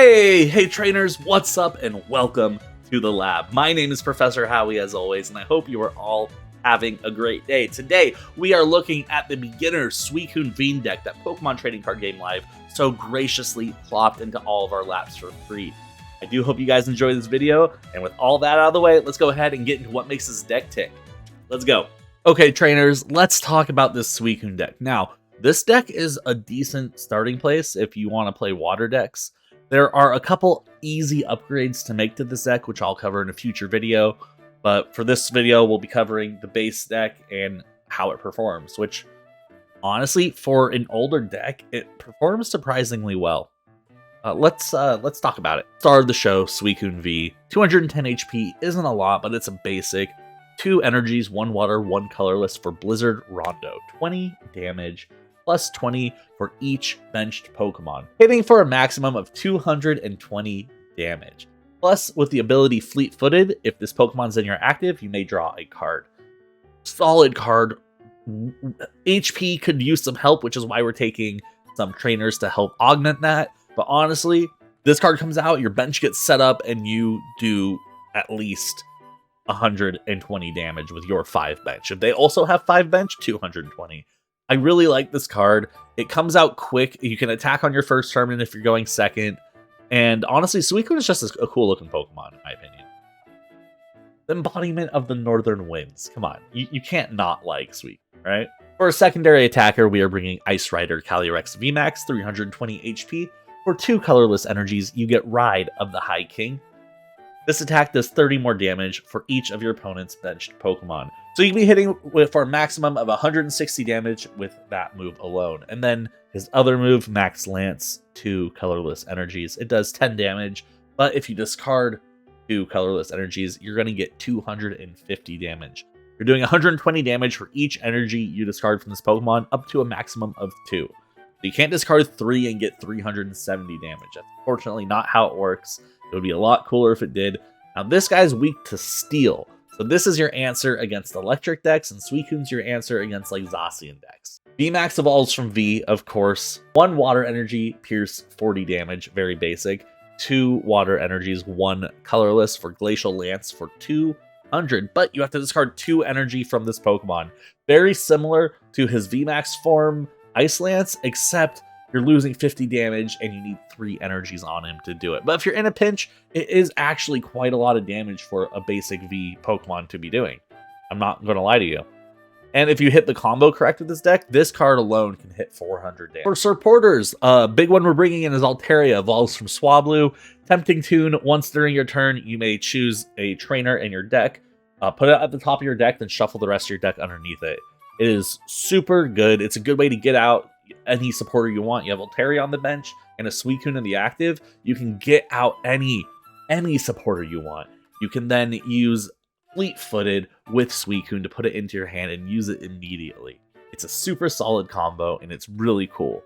Hey trainers, what's up and welcome to the lab. My name is Professor Howie as always, and I hope you are all having a great day. Today, we are looking at the beginner Suicune V deck that Pokemon Trading Card Game Live so graciously plopped into all of our laps for free. I do hope you guys enjoy this video, and with all that out of the way, let's go ahead and get into what makes this deck tick. Let's go. Okay trainers, let's talk about this Suicune deck. Now, this deck is a decent starting place if you want to play water decks. There are a couple easy upgrades to make to this deck, which I'll cover in a future video. But for this video, we'll be covering the base deck and how it performs, which honestly, for an older deck, it performs surprisingly well. Let's talk about it. Star of the show, Suicune V. 210 HP isn't a lot, but it's a basic. 2 energies, 1 water, 1 colorless for Blizzard Rondo. 20 damage. Plus 20 for each benched Pokemon, hitting for a maximum of 220 damage. Plus, with the ability Fleet-Footed, if this Pokemon's in your active, you may draw a card. Solid card. HP could use some help, which is why we're taking some trainers to help augment that. But honestly, this card comes out, your bench gets set up, and you do at least 120 damage with your 5 bench. If they also have 5 bench, 220. I really like this card. It comes out quick. You can attack on your first turn if you're going second. And honestly, Suicune is just a cool looking Pokemon, in my opinion. The embodiment of the northern winds. Come on, you can't not like Suicune, right? For a secondary attacker, we are bringing Ice Rider Calyrex VMAX, 320 HP. For 2 colorless energies, you get Ride of the High King. This attack does 30 more damage for each of your opponent's benched Pokemon. So you can be hitting for a maximum of 160 damage with that move alone. And then his other move, Max Lance, 2 colorless energies. It does 10 damage, but if you discard 2 colorless energies, you're going to get 250 damage. You're doing 120 damage for each energy you discard from this Pokemon, up to a maximum of 2. So you can't discard 3 and get 370 damage. That's unfortunately not how it works. It would be a lot cooler if it did. Now, this guy's weak to Steel. So this is your answer against electric decks, and Suicune's your answer against like Zacian decks. VMAX evolves from V, of course. 1 water energy, pierce 40 damage, very basic. 2 water energies, 1 colorless for Glacial Lance for 200. But you have to discard 2 energy from this Pokemon. Very similar to his VMAX form, Ice Lance, except you're losing 50 damage and you need 3 energies on him to do it. But if you're in a pinch, it is actually quite a lot of damage for a basic V Pokemon to be doing. I'm not going to lie to you. And if you hit the combo correct with this deck, this card alone can hit 400 damage. For supporters, big one we're bringing in is Altaria, evolves from Swablu. Tempting Tune, once during your turn, you may choose a trainer in your deck. Put it at the top of your deck, then shuffle the rest of your deck underneath it. It is super good. It's a good way to get out any supporter you want. You have Altaria on the bench and a Suicune in the active. You can get out any supporter you want. You can then use Fleet-Footed with Suicune to put it into your hand and use it immediately. It's a super solid combo and it's really cool.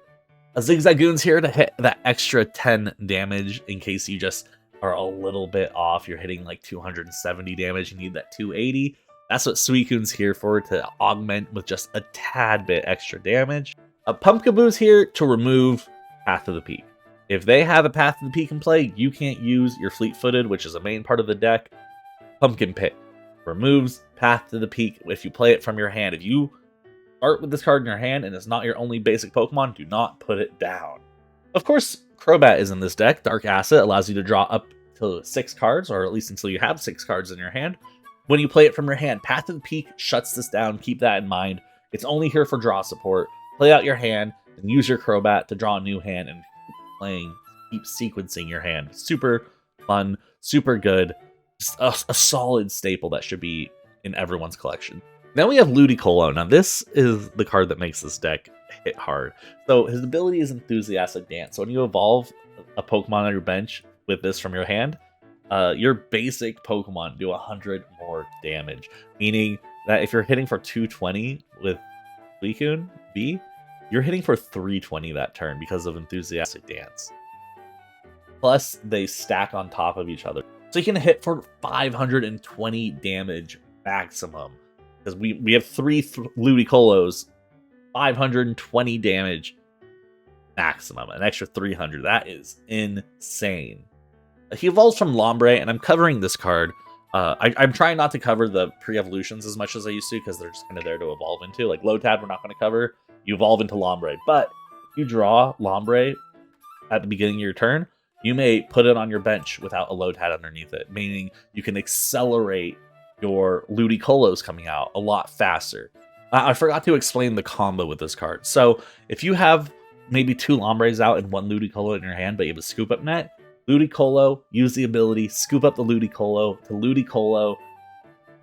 A Zigzagoon's here to hit that extra 10 damage in case you just are a little bit off. You're hitting like 270 damage. You need that 280. That's what Suicune's here for, to augment with just a tad bit extra damage. A Pumpkaboo's here to remove Path to the Peak. If they have a Path to the Peak in play, you can't use your Fleet-Footed, which is a main part of the deck. Pumpkin Pit removes Path to the Peak if you play it from your hand. If you start with this card in your hand and it's not your only basic Pokemon, do not put it down. Of course, Crobat is in this deck. Dark Acid allows you to draw up to 6 cards, or at least until you have 6 cards in your hand. When you play it from your hand, Path to the Peak shuts this down. Keep that in mind. It's only here for draw support. Play out your hand and use your Crobat to draw a new hand and keep sequencing your hand. Super fun, super good. Just a solid staple that should be in everyone's collection. Then we have Ludicolo. Now this is the card that makes this deck hit hard. So his ability is Enthusiastic Dance. So when you evolve a Pokemon on your bench with this from your hand, your basic Pokemon do 100 more damage. Meaning that if you're hitting for 220 with Suicune V, you're hitting for 320 that turn because of Enthusiastic Dance. Plus, they stack on top of each other. So you can hit for 520 damage maximum. Because we have 3 Ludicolos, 520 damage. maximum, an extra 300. That is insane. He evolves from Lombre, and I'm covering this card. I'm trying not to cover the pre-evolutions as much as I used to, because they're just kind of there to evolve into. Like Lotad, we're not going to cover. You evolve into Lombre. But if you draw Lombre at the beginning of your turn, you may put it on your bench without a Lotad underneath it, meaning you can accelerate your Ludicolo's coming out a lot faster. I forgot to explain the combo with this card. So if you have maybe 2 Lombres out and 1 Ludicolo in your hand, but you have a scoop up net, Ludicolo, use the ability, scoop up the Ludicolo,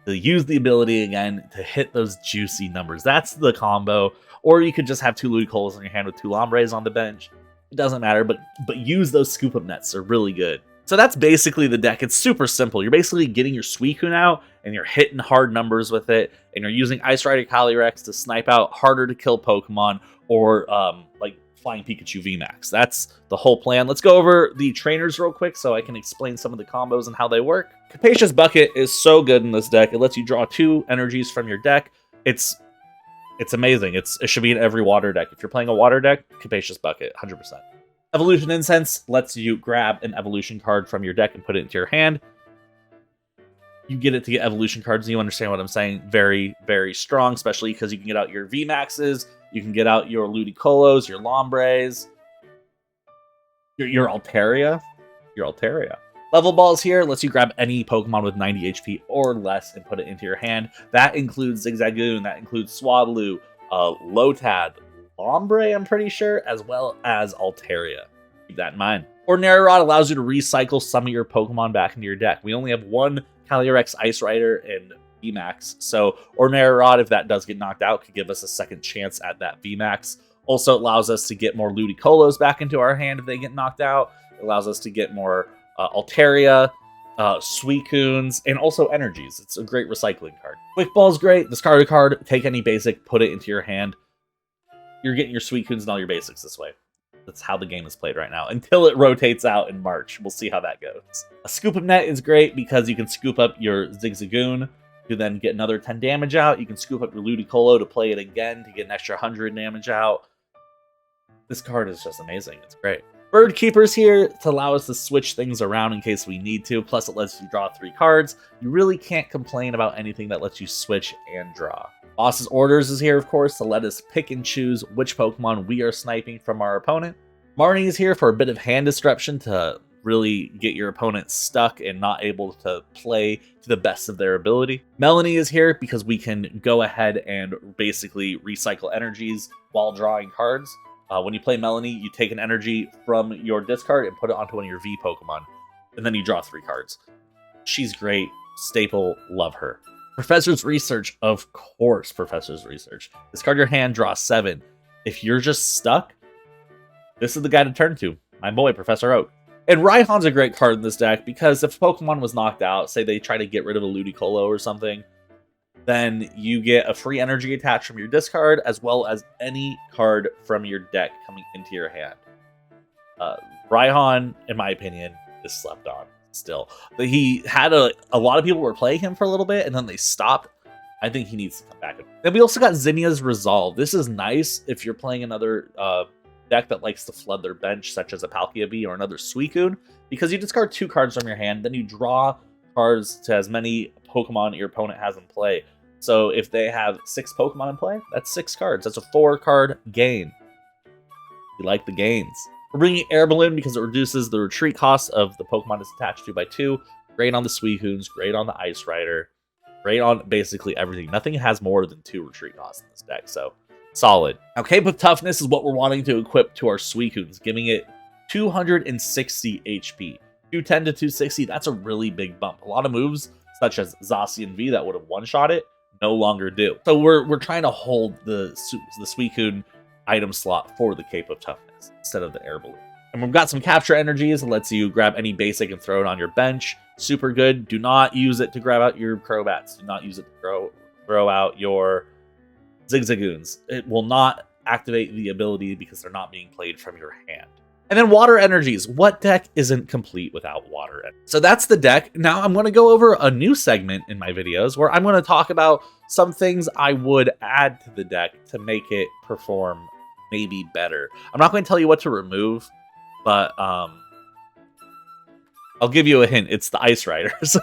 to use the ability again to hit those juicy numbers. That's the combo. Or you could just have 2 Ludicolos in your hand with 2 Lombres on the bench. It doesn't matter, but use those scoop up nets. They're really good. So that's basically the deck. It's super simple. You're basically getting your Suicune out, and you're hitting hard numbers with it, and you're using Ice Rider Calyrex to snipe out harder to kill Pokemon, or like Flying Pikachu VMAX. That's the whole plan. Let's go over the trainers real quick so I can explain some of the combos and how they work. Capacious Bucket is so good in this deck. It lets you draw 2 energies from your deck. It's amazing. It should be in every water deck. If you're playing a water deck, Capacious Bucket, 100%. Evolution Incense lets you grab an evolution card from your deck and put it into your hand. You get it to get evolution cards, and you understand what I'm saying. Very, very strong, especially because you can get out your VMAXs, you can get out your Ludicolos, your Lombres, your Altaria. Level Balls here lets you grab any Pokemon with 90 HP or less and put it into your hand. That includes Zigzagoon, that includes Swaddlu, Lotad, Lombre, I'm pretty sure, as well as Altaria. Keep that in mind. Ordinary Rod allows you to recycle some of your Pokemon back into your deck. We only have 1 Calyrex Ice Rider and VMAX, so Ordinary Rod, if that does get knocked out, could give us a second chance at that VMAX. Also allows us to get more Ludicolos back into our hand if they get knocked out. It allows us to get more Altaria, Suicunes, and also energies. It's a great recycling card. Quick Ball's great. Discard a card, take any basic, put it into your hand. You're getting your Suicunes and all your basics this way. That's how the game is played right now, until it rotates out in March. We'll see how that goes. A Scoop Up Net is great because you can scoop up your Zigzagoon to then get another 10 damage out. You can scoop up your Ludicolo to play it again to get an extra 100 damage out. This card is just amazing. It's great. Bird Keeper's here to allow us to switch things around in case we need to. Plus, it lets you draw 3 cards. You really can't complain about anything that lets you switch and draw. Boss's Orders is here, of course, to let us pick and choose which Pokemon we are sniping from our opponent. Marnie is here for a bit of hand disruption to really get your opponent stuck and not able to play to the best of their ability. Melanie is here because we can go ahead and basically recycle energies while drawing cards. When you play Melanie, you take an energy from your discard and put it onto one of your V Pokemon, and then you draw 3 cards. She's great. Staple, love her. Professor's Research, of course, Professor's Research. Discard your hand, draw 7. If you're just stuck, this is the guy to turn to. My boy, Professor Oak. And Raihan's a great card in this deck because if Pokemon was knocked out, say they try to get rid of a Ludicolo or something, then you get a free energy attached from your discard, as well as any card from your deck coming into your hand. Raihan, in my opinion, is slept on still. He had a lot of people were playing him for a little bit, and then they stopped. I think he needs to come back. Then we also got Zinnia's Resolve. This is nice if you're playing another deck that likes to flood their bench, such as a Palkia V or another Suicune, because you discard 2 cards from your hand, then you draw cards to as many Pokemon your opponent has in play. So if they have 6 Pokemon in play, that's 6 cards. That's a 4-card gain. You like the gains. We're bringing Air Balloon because it reduces the retreat cost of the Pokemon it's attached to by 2. Great on the Suicunes, great on the Ice Rider, great on basically everything. Nothing has more than 2 retreat costs in this deck, so solid. Now, Cape of Toughness is what we're wanting to equip to our Suicunes, giving it 260 HP. 210 to 260, that's a really big bump. A lot of moves, such as Zacian V, that would have one-shot it, no longer do. So we're trying to hold the Suicune item slot for the Cape of Toughness instead of the Air Balloon. And we've got some capture energies. It lets you grab any basic and throw it on your bench. Super good. Do not use it to grab out your Crobats. Do not use it to throw out your Zigzagoons. It will not activate the ability because they're not being played from your hand. And then water energies. What deck isn't complete without water? So that's the deck. Now I'm going to go over a new segment in my videos where I'm going to talk about some things I would add to the deck to make it perform maybe better. I'm not going to tell you what to remove, but I'll give you a hint. It's the Ice Riders.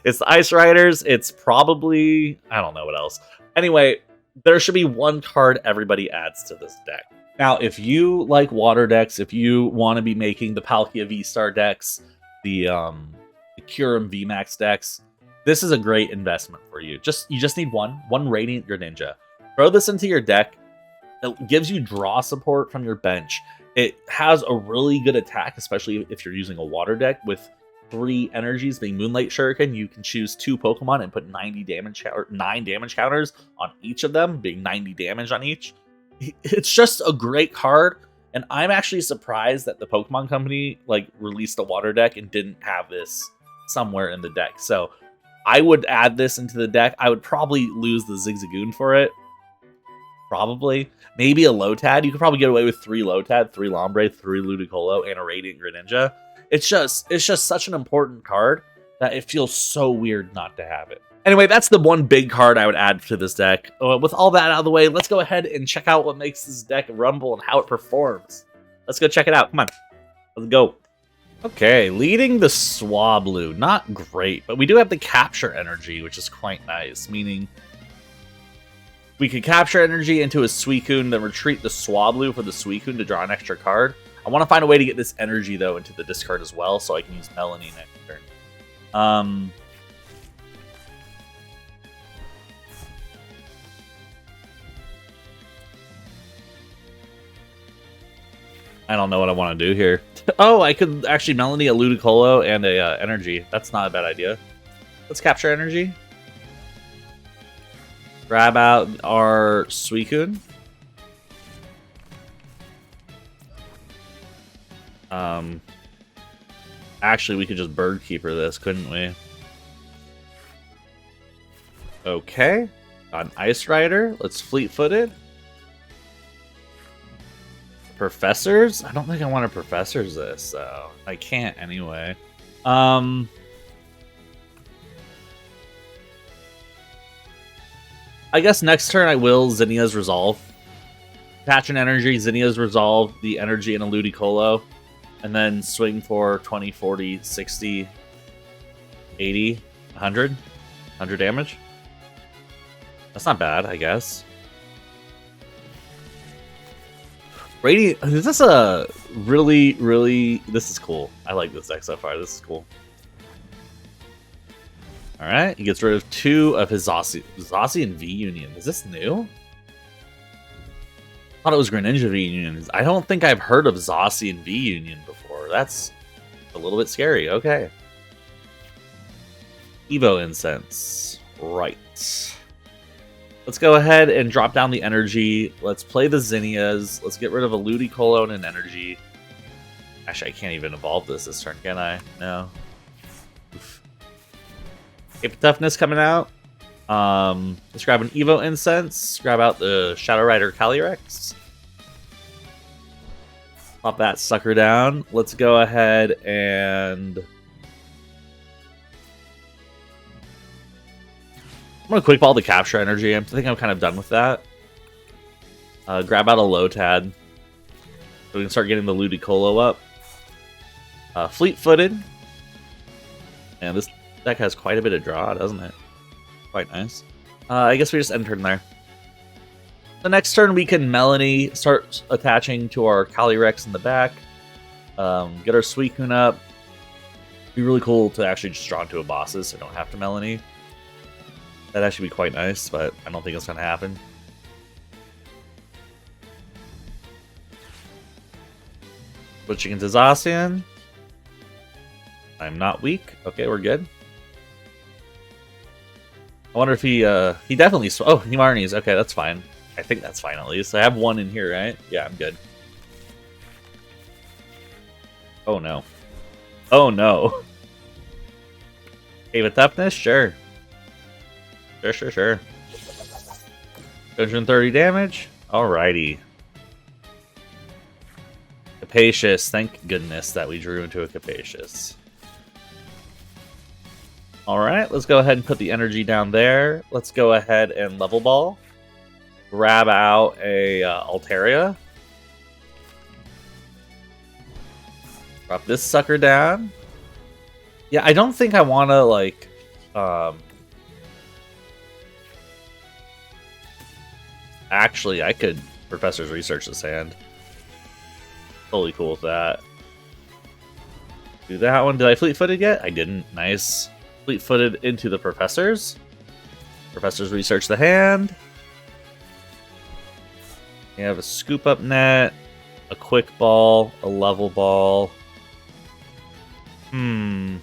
It's the Ice Riders. It's probably... I don't know what else. Anyway, there should be one card everybody adds to this deck. Now, if you like water decks, if you want to be making the Palkia V-Star decks, the Kyurem VMAX decks, this is a great investment for you. You just need one Radiant Greninja. Throw this into your deck. It gives you draw support from your bench. It has a really good attack, especially if you're using a water deck with 3 energies being Moonlight Shuriken. You can choose 2 Pokemon and put 9 damage counters on each of them, being 90 damage on each. It's just a great card, and I'm actually surprised that the Pokemon Company released a water deck and didn't have this somewhere in the deck. So I would add this into the deck. I would probably lose the Zigzagoon for it. Probably. Maybe a Lotad. You could probably get away with 3 Lotad, 3 Lombre, 3 Ludicolo, and a Radiant Greninja. It's just such an important card that it feels so weird not to have it. Anyway, that's the one big card I would add to this deck. With all that out of the way, let's go ahead and check out what makes this deck rumble and how it performs. Let's go check it out. Come on. Let's go. Okay, leading the Swablu. Not great, but we do have the Capture Energy, which is quite nice, meaning we could capture energy into a Suicune, then retreat the Swablu for the Suicune to draw an extra card. I want to find a way to get this energy, though, into the discard as well, so I can use Melanie next turn. I don't know what I want to do here. Oh, I could actually Melanie a Ludicolo and a energy. That's not a bad idea. Let's capture energy. Grab out our Suicune. Actually, we could just Bird Keeper this, couldn't we? Okay. Got an Ice Rider. Let's Fleet-Footed. Professors? I don't think I want to Professors this, so I can't anyway. I guess next turn I will Zinnia's Resolve. Attach an energy, Zinnia's Resolve, the energy in a Ludicolo, and then swing for 20, 40, 60, 80, 100. 100 damage. That's not bad, I guess. Radiant, is this a really, this is cool. I like this deck so far. This is cool. Alright, he gets rid of 2 of his Zacian V Union. Is this new? I thought it was Greninja V Union. I don't think I've heard of Zacian V Union before. That's a little bit scary. Okay. Evo Incense. Right. Let's go ahead and drop down the energy. Let's play the Zinnias. Let's get rid of a Ludicolo and an energy. Actually, I can't even evolve this turn, can I? No. Oof. Cape Toughness coming out. Let's grab an Evo Incense. Grab out the Shadow Rider Calyrex. Pop that sucker down. Let's go ahead and... I'm going to quick ball the capture energy. I think I'm kind of done with that. Grab out a Lotad. So we can start getting the Ludicolo up. Fleet-Footed. And this deck has quite a bit of draw, doesn't it? Quite nice. I guess we just end turn there. The next turn we can Melanie, start attaching to our Calyrex in the back. Get our Suicune up. Be really cool to actually just draw into a bosses so I don't have to Melanie. That'd actually be quite nice, but I don't think it's going to happen. Switching into Zacian. I'm not weak. Okay, we're good. I wonder if he definitely... Oh, he Marnies. Okay, that's fine. I think that's fine at least. I have 1 in here, right? Yeah, I'm good. Oh, no. Oh, no. Cave of Toughness? Sure. Sure. 230 damage? Alrighty. Capacious. Thank goodness that we drew into a Capacious. Alright, let's go ahead and put the energy down there. Let's go ahead and level ball. grab out a Altaria. Drop this sucker down. Yeah, I don't think I want to, like, actually, I could Professor's Research this hand. Totally cool with that. Do that one. Did I fleet-footed yet? I didn't. Nice. Fleet-footed into the Professors. Professors Research the hand. You have a Scoop-Up Net, a Quick Ball, a Level Ball. And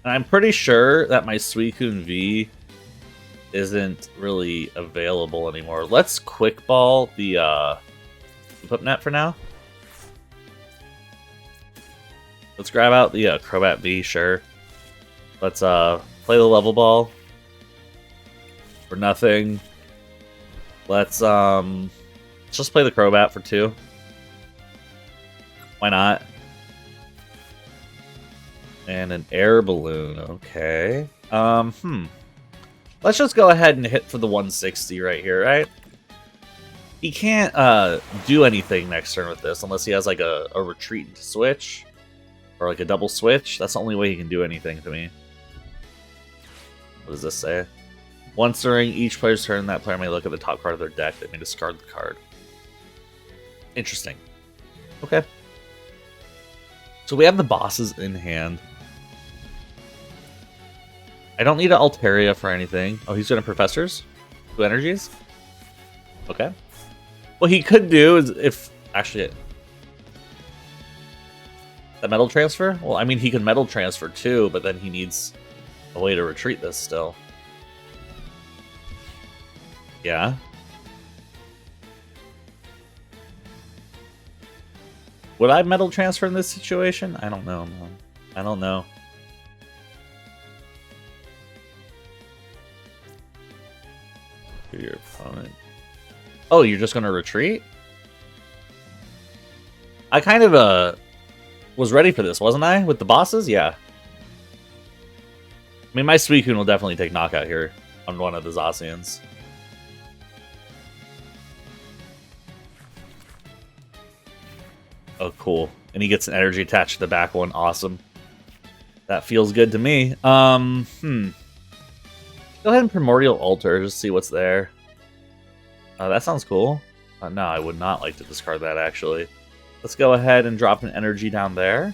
I'm pretty sure that my Suicune V isn't really available anymore. Let's Quick Ball the Scoop-Up Net for now. Let's grab out the Crobat V, sure. Let's play the Level Ball for nothing. Let's just play the Crobat for 2. Why not? And an Air Balloon, okay. Let's just go ahead and hit for the 160 right here, right? He can't do anything next turn with this unless he has like a retreat switch. Or like a double switch. That's the only way he can do anything to me. What does this say? Once during each player's turn, that player may look at the top card of their deck. They may discard the card. Interesting. Okay. So we have the bosses in hand. I don't need an Altaria for anything. Oh, he's going to Professors? 2 energies? Okay. What he could do is if... Actually... The Metal Transfer? Well, I mean, he can Metal Transfer too, but then he needs a way to retreat this still. Yeah. Would I Metal Transfer in this situation? I don't know, man. I don't know. To your opponent. Oh, you're just going to retreat? I kind of, was ready for this, wasn't I? With the bosses? Yeah. I mean, my Suicune will definitely take knockout here on one of the Zacians. Oh, cool. And he gets an energy attached to the back one. Awesome. That feels good to me. Go ahead and Primordial Altar, just see what's there. That sounds cool. No, I would not like to discard that, actually. Let's go ahead and drop an energy down there.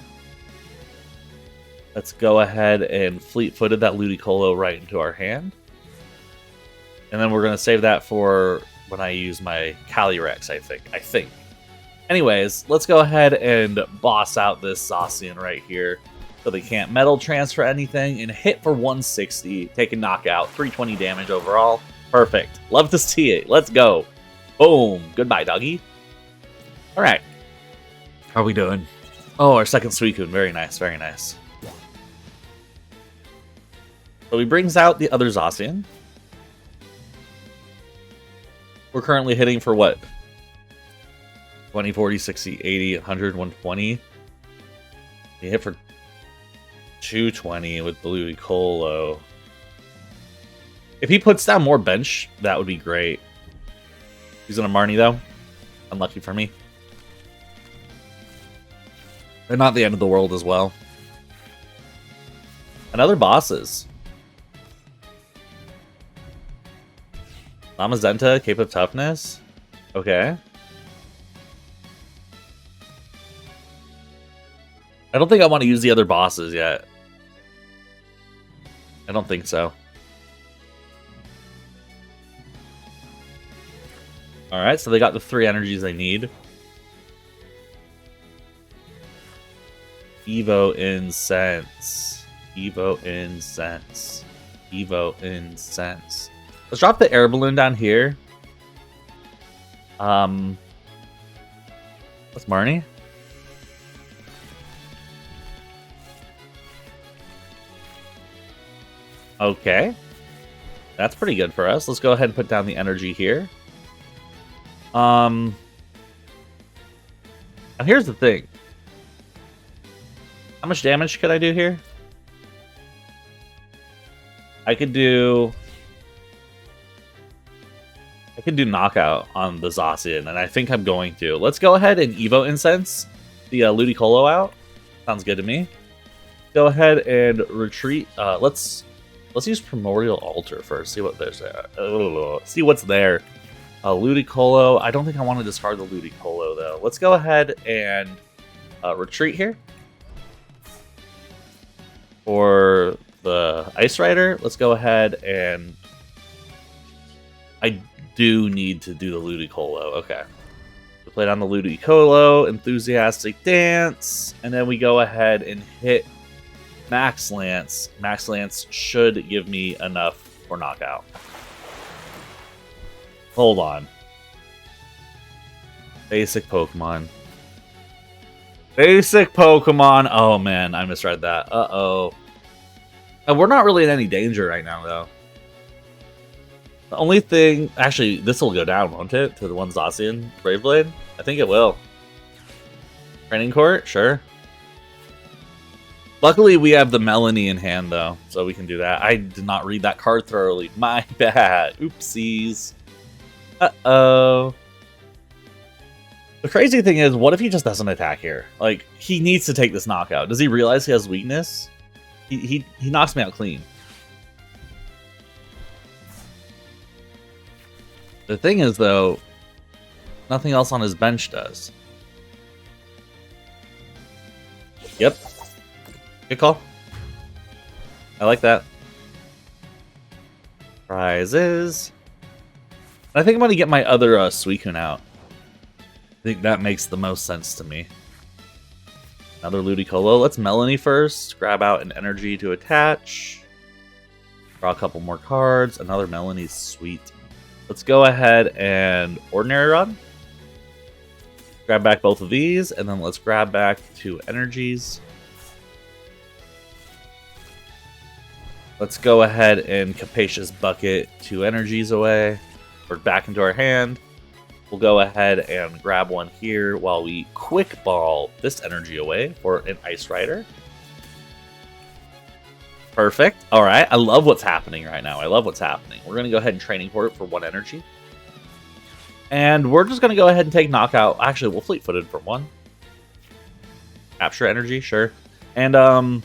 Let's go ahead and fleet-footed that Ludicolo right into our hand. And then we're going to save that for when I use my Calyrex, I think. Anyways, let's go ahead and boss out this Zacian right here. So they can't Metal Transfer anything and hit for 160. Take a knockout. 320 damage overall. Perfect. Love to see it. Let's go. Boom. Goodbye, doggy. Alright. How are we doing? Oh, our second Suicune. Very nice, very nice. So he brings out the other Zacian. We're currently hitting for what? 20, 40, 60, 80, 100, 120. He hit for 220 with Ludicolo. If he puts down more bench, that would be great. He's gonna Marnie though. Unlucky for me. They're not the end of the world as well. And other bosses. Lamazenta, Cape of Toughness. Okay. I don't think I want to use the other bosses yet. I don't think so. Alright, so they got the 3 energies they need. Evo Incense. Evo Incense. Evo Incense. Let's drop the air balloon down here. What's Marnie? Okay. That's pretty good for us. Let's go ahead and put down the energy here. Now here's the thing. How much damage could I do here? I could do can do knockout on the Zacian, and I think I'm going to. Let's go ahead and Evo Incense the Ludicolo out. Sounds good to me. Go ahead and retreat. Let's use Primordial Altar first. See what there's there. See what's there. Ludicolo. I don't think I want to discard the Ludicolo though. Let's go ahead and retreat here. For the Ice Rider, let's go ahead and I do need to do the Ludicolo. Okay. We play down the Ludicolo, Enthusiastic Dance, and then we go ahead and hit Max Lance. Max Lance should give me enough for knockout. Hold on. Basic Pokemon. Basic Pokemon. Oh man, I misread that. Uh-oh. We're not really in any danger right now, though. The only thing... Actually, this will go down, won't it? To the one Zacian Brave Blade? I think it will. Training Court? Sure. Luckily, we have the Melanie in hand, though, so we can do that. I did not read that card thoroughly. My bad. Oopsies. Uh-oh. The crazy thing is, what if he just doesn't attack here? Like, he needs to take this knockout. Does he realize he has weakness? He knocks me out clean. The thing is, though, nothing else on his bench does. Yep. Good call. I like that. Prizes. I think I'm going to get my other Suicune out. I think that makes the most sense to me. Another Ludicolo. Let's Melanie first. Grab out an energy to attach. Draw a couple more cards. Another Melanie's sweet. Let's go ahead and Ordinary Rod. Grab back both of these, and then let's grab back 2 energies. Let's go ahead and Capacious Bucket 2 energies away. Or back into our hand. We'll go ahead and grab one here while we Quick Ball this energy away for an Ice Rider. Perfect. All right. I love what's happening right now. I love what's happening. We're going to go ahead and Training Court for 1 energy. And we're just going to go ahead and take Knockout. Actually, we'll Fleet-Footed for 1. Capture energy, sure. And, I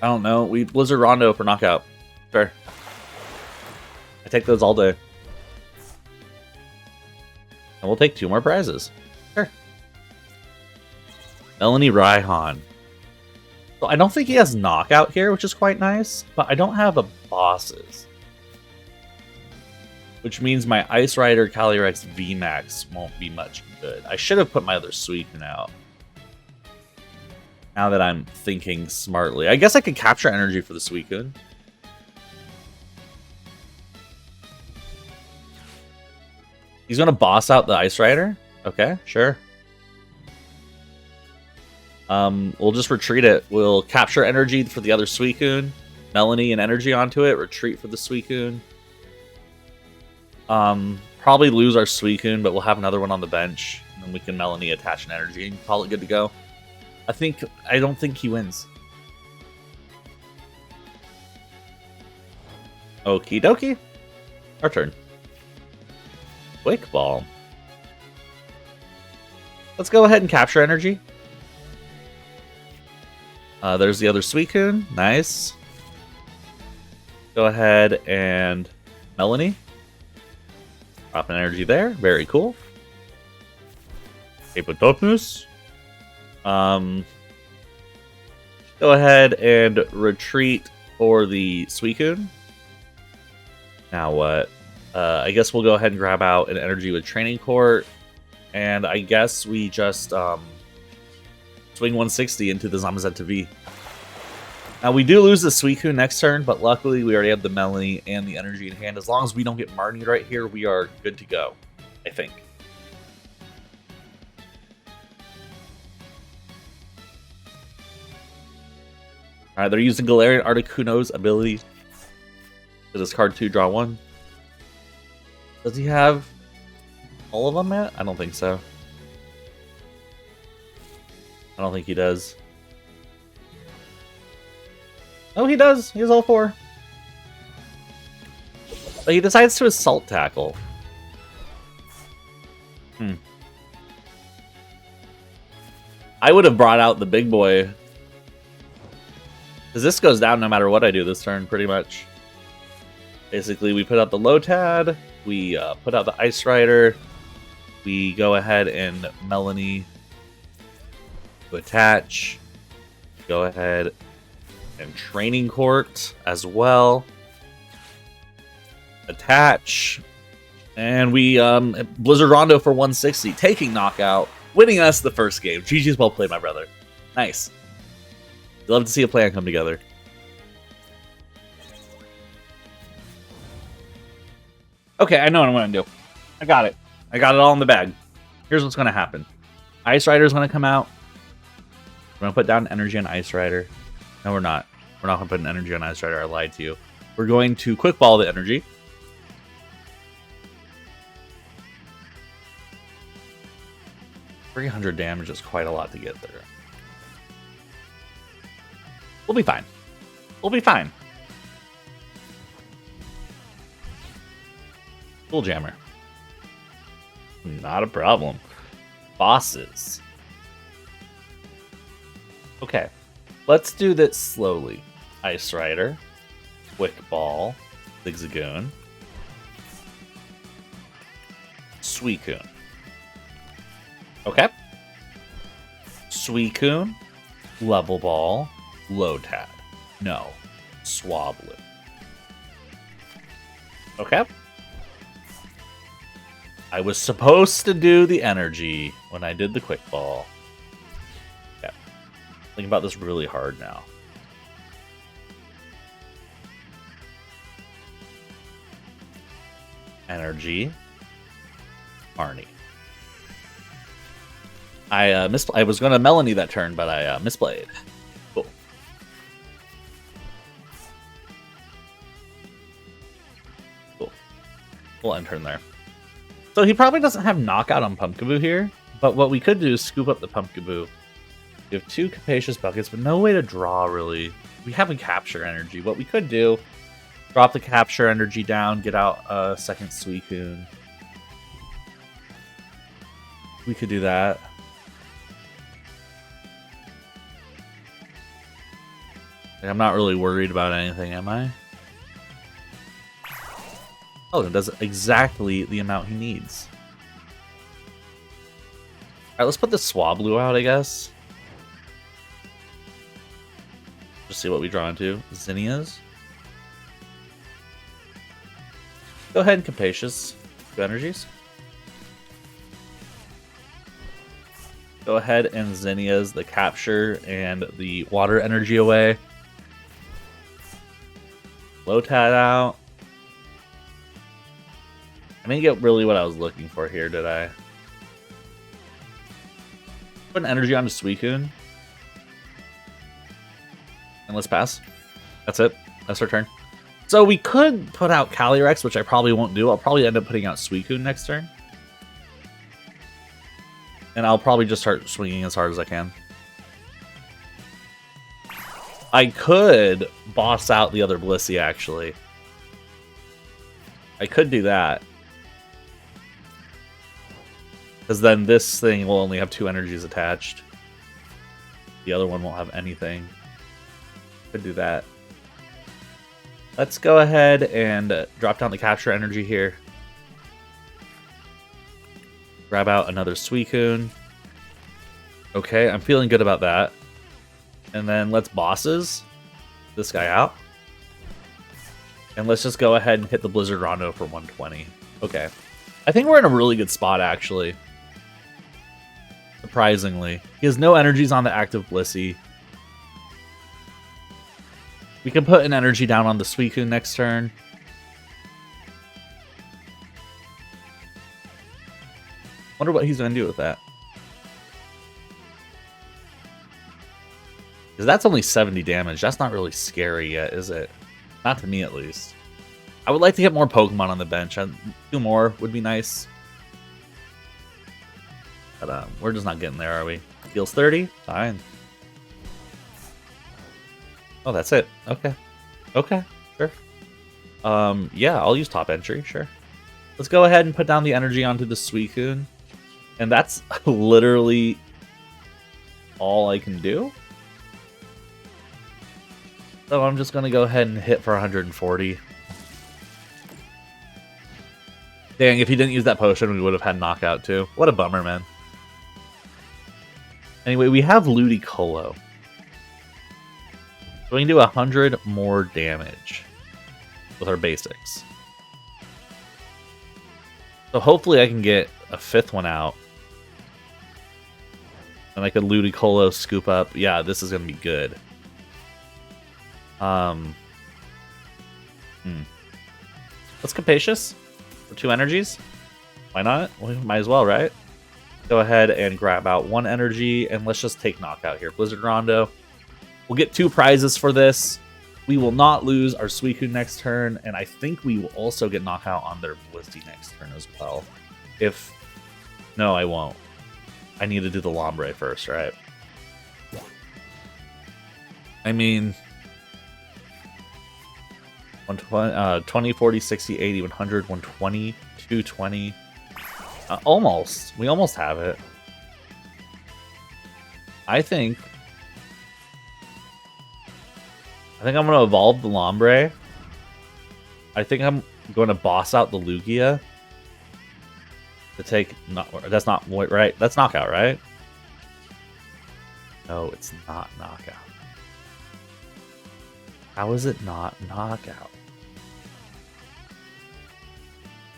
don't know. We Blizzard Rondo for Knockout. Sure. I take those all day. And we'll take 2 more prizes. Sure. Melanie Raihan. So I don't think he has Knockout here, which is quite nice. But I don't have a Bosses. Which means my Ice Rider Calyrex VMAX won't be much good. I should have put my other Suicune out. Now that I'm thinking smartly. I guess I could capture energy for the Suicune. He's going to boss out the Ice Rider? Okay, sure. We'll just retreat it. We'll capture energy for the other Suicune. Melanie and energy onto it. Retreat for the Suicune. Probably lose our Suicune, but we'll have another one on the bench. And then we can Melanie attach an energy and call it good to go. I don't think he wins. Okie dokie. Our turn. Quick Ball. Let's go ahead and capture energy. There's the other Suicune. Nice. Go ahead and Melanie. Drop an energy there. Very cool. Cape of Darkness. Go ahead and retreat for the Suicune. Now what? I guess we'll go ahead and grab out an energy with Training Court. And I guess we just swing 160 into the Zamazenta V. Now we do lose the Suicune next turn, but luckily we already have the Melanie and the energy in hand. As long as we don't get Marnie right here, we are good to go, I think. Alright, they're using Galarian Articuno's ability to discard 2, draw 1. Does he have all of them yet? I don't think so. I don't think he does. Oh, he does. He has all 4. But he decides to Assault Tackle. I would have brought out the big boy. Because this goes down no matter what I do this turn, pretty much. Basically, we put out the Lotad. We put out the Ice Rider. We go ahead and Melanie to attach. Go ahead and Training Court as well. Attach. And we Blizzard Rondo for 160, taking knockout, winning us the first game. GG's well played, my brother. Nice. Love to see a plan come together. Okay, I know what I'm going to do. I got it. I got it all in the bag. Here's what's going to happen. Ice Rider's going to come out. We're going to put down energy on Ice Rider. No, we're not. We're not going to put an energy on Ice Rider. I lied to you. We're going to Quick Ball the energy. $300 damage is quite a lot to get there. We'll be fine. We'll be fine. Full Jammer. Not a problem. Bosses. Okay. Let's do this slowly. Ice Rider. Quick Ball. Zigzagoon. Suicune. Okay. Suicune. Level Ball. Lotad. No. Swablu. Okay. I was supposed to do the energy when I did the quick ball. Okay. Thinking about this really hard now. Energy. Arnie. I was going to Melanie that turn, but I misplayed. Cool. Cool. We'll end turn there. So he probably doesn't have knockout on Pumpkaboo here, but what we could do is scoop up the Pumpkaboo. We have 2 Capacious Buckets, but no way to draw, really. We have a Capture Energy. What we could do, drop the Capture Energy down, get out a second Suicune. We could do that. I'm not really worried about anything, am I? Oh, it does exactly the amount he needs. Alright, let's put the Swablu out, I guess. Just see what we draw into. Zinnias. Go ahead and Capacious. 2 energies. Go ahead and Zinnias the Capture and the Water Energy away. Lotad out. I didn't get really what I was looking for here, did I? Put an energy onto Suicune. And let's pass. That's it. That's our turn. So we could put out Calyrex, which I probably won't do. I'll probably end up putting out Suicune next turn. And I'll probably just start swinging as hard as I can. I could boss out the other Blissey, actually. I could do that. Because then this thing will only have 2 energies attached. The other one won't have anything. Could do that. Let's go ahead and drop down the Capture Energy here. Grab out another Suicune. Okay, I'm feeling good about that. And then let's bosses this guy out. And let's just go ahead and hit the Blizzard Rondo for 120. Okay. I think we're in a really good spot, actually. Surprisingly. He has no energies on the active Blissey. We can put an energy down on the Suicune next turn. Wonder what he's going to do with that. Because that's only 70 damage. That's not really scary yet, is it? Not to me, at least. I would like to get more Pokemon on the bench. 2 more would be nice. But we're just not getting there, are we? Heals 30? Fine. Oh, that's it. Okay. Okay, sure. Yeah, I'll use top entry, sure. Let's go ahead and put down the energy onto the Suicune. And that's literally all I can do. So I'm just going to go ahead and hit for 140. Dang, if he didn't use that potion, we would have had knockout too. What a bummer, man. Anyway, we have Ludicolo. So we can do 100 more damage with our basics. So hopefully I can get a 5th one out. And I could Ludicolo scoop up. Yeah, this is going to be good. Let's Capacious for 2 energies. Why not? We might as well, right? Go ahead and grab out 1 energy, and let's just take knockout here. Blizzard Rondo. We'll get 2 prizes for this. We will not lose our Suicune next turn, and I think we will also get knockout on their Blissey next turn as well. If... No, I won't. I need to do the Lombre first, right? I mean... 20, 40, 60, 80, 100, 120, 220. Almost. We almost have it. I think I'm going to evolve the Lombre. I think I'm going to boss out the Lugia to take... That's not right. That's knockout, right? No, it's not knockout. How is it not knockout?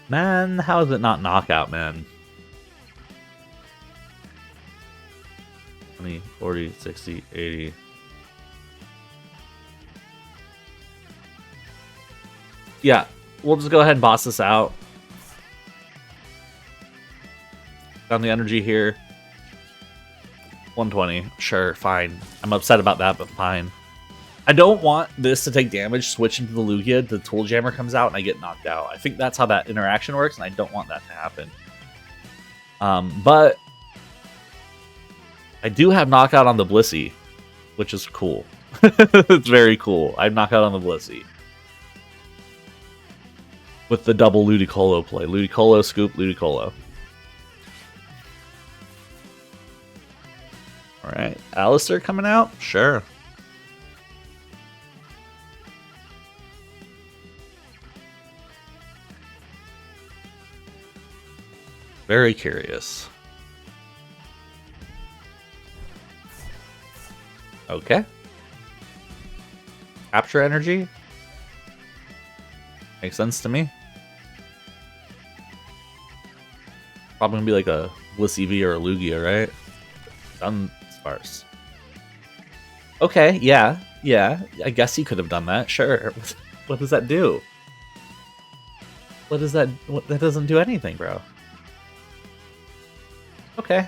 Man, how is it not knockout, man? 20, 40, 60, 80. Yeah, we'll just go ahead and boss this out. Down the energy here. 120. Sure, fine. I'm upset about that, but fine. I don't want this to take damage, switch into the Lugia, the Tool Jammer comes out, and I get knocked out. I think that's how that interaction works, and I don't want that to happen. But I do have knockout on the Blissey, which is cool. It's very cool. I have knockout on the Blissey. With the double Ludicolo play. Ludicolo, Scoop, Ludicolo. Alright, Alistair coming out? Sure. Very curious. Okay. Capture energy? Makes sense to me. Probably gonna be like a Blissey V or a Lugia, right? Dunsparce. Okay, yeah. I guess he could have done that, sure. What does that do? What does that... That doesn't do anything, bro. Okay.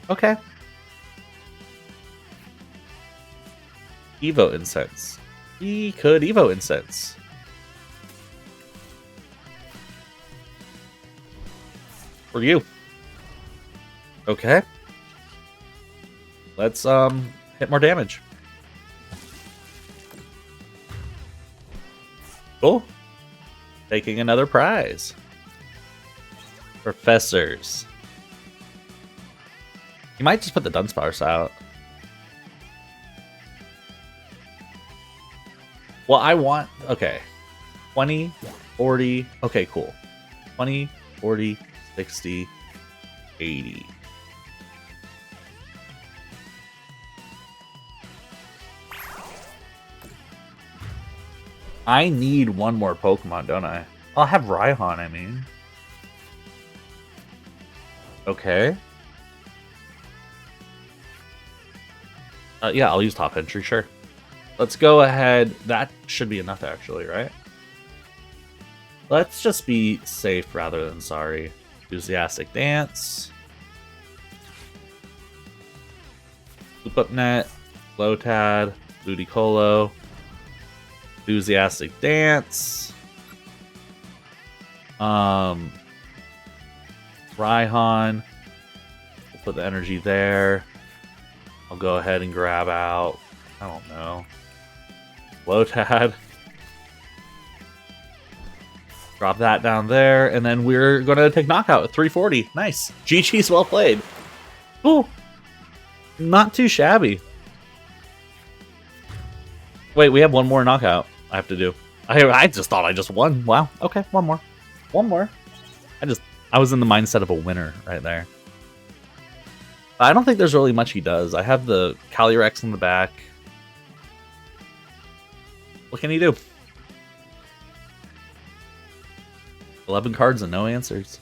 Okay. Evo Incense. He could Evo Incense. For you. Okay. Let's hit more damage. Cool. Taking another prize. Professors. You might just put the Dunsparce out. Well, I want... Okay. 20, 40... Okay, cool. 20, 40, 60, 80. I need one more Pokemon, don't I? I'll have Raihan, I mean. Okay. Yeah, I'll use top entry, sure. Let's go ahead. That should be enough, actually, right? Let's just be safe rather than sorry. Enthusiastic Dance. Loop Up Net. Lotad. Ludicolo. Enthusiastic Dance. Raihan. We'll put the energy there. I'll go ahead and grab out, I don't know, Lotad. Drop that down there, and then we're going to take knockout at 340. Nice. GG's well played. Ooh. Not too shabby. Wait, we have one more knockout I have to do. I just thought I just won. Wow. Okay, one more. One more. I was in the mindset of a winner right there. I don't think there's really much he does. I have the Calyrex in the back. What can he do? 11 cards and no answers.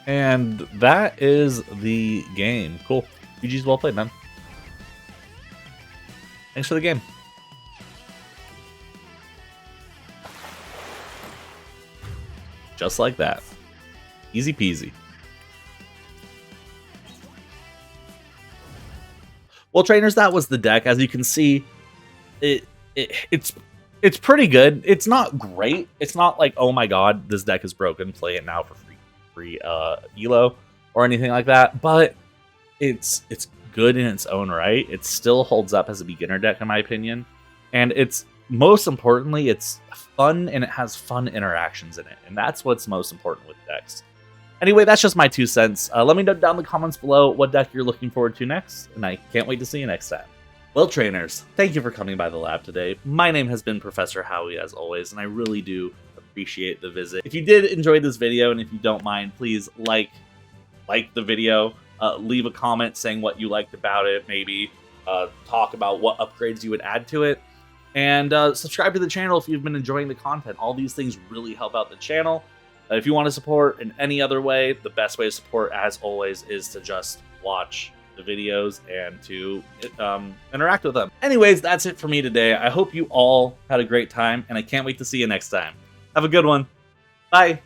And that is the game. Cool. GG's well played, man. Thanks for the game. Just like that. Easy peasy. Well, trainers, that was the deck. As you can see, it's pretty good. It's not great. It's not like, oh my god, this deck is broken, play it now for free elo or anything like that. But it's good in its own right. It still holds up as a beginner deck, in my opinion. And it's most importantly, it's fun and it has fun interactions in it. And that's what's most important with decks. Anyway, that's just my 2 cents. Let me know down in the comments below what deck you're looking forward to next. And I can't wait to see you next time. Well, trainers, thank you for coming by the lab today. My name has been Professor Howie, as always, and I really do appreciate the visit. If you did enjoy this video, and if you don't mind, please like the video. Leave a comment saying what you liked about it. Maybe talk about what upgrades you would add to it. And subscribe to the channel if you've been enjoying the content. All these things really help out the channel. If you want to support in any other way, the best way to support, as always, is to just watch the videos and to interact with them. Anyways, that's it for me today. I hope you all had a great time, and I can't wait to see you next time. Have a good one. Bye.